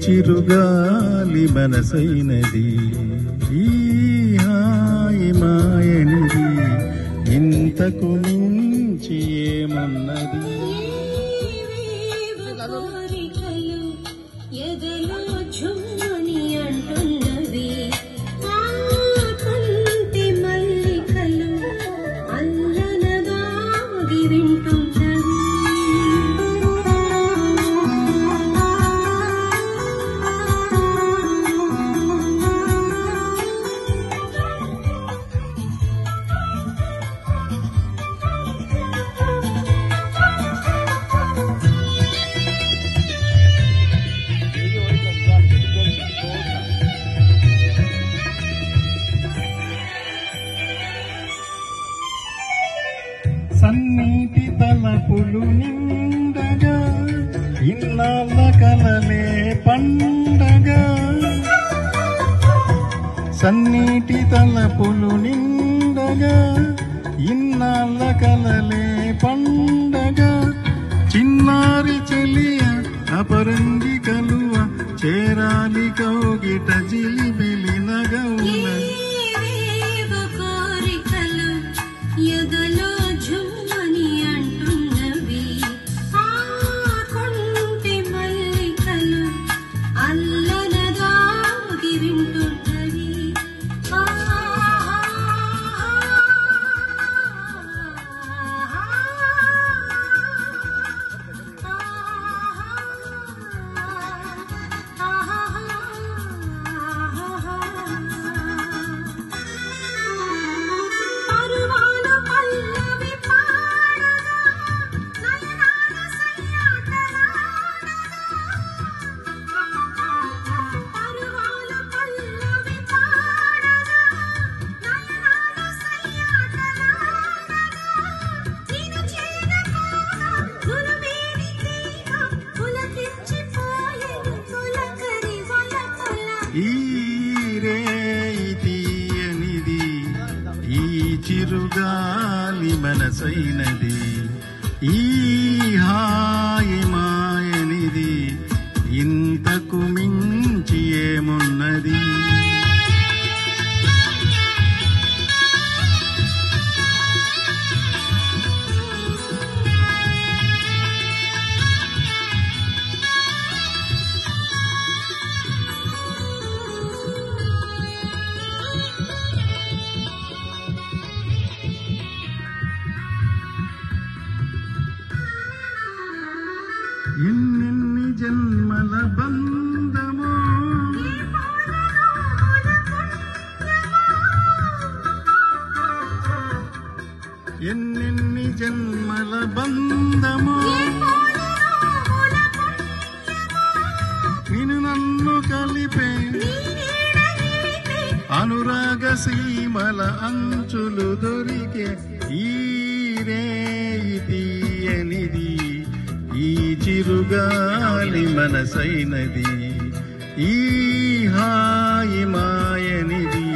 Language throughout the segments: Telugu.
చిరుగాలి మనసైనది, ఈ హాయి మాయనిది, ఇంతకు మించి ఏమున్నది? సన్నీటి తలపులు నిండగా, ఇన్నాళ్ళ కలలే పండగా. సన్నీటి తలపులు నిండగా, ఇన్నాళ్ళ కలలే పండగా. చిన్నారి చెలియ అపరంగి కలువ, చేరాలి కౌగిట జిలిబిలి నగవుల. ఈ రేయి తీయనిది, ఈ చిరుగాలి మనసైనది, ఈ హాయి మాయనిది, ఇంతకు మించి ఏమున్నది? ఎన్నెన్ని జన్మల బంధమో, ఎన్నెన్ని జన్మల బంధమో, నిన్ను నన్ను కలిపే అనురాగ సీమల అంచులు దొరికే. ఈ రేయి తీయనిది, ఈ చిరుగాలి మనసైనది, ఈ హాయి మాయనిది,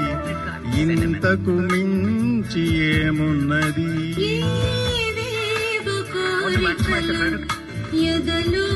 ఇంతకు మించి ఏమున్నది? ఎదలో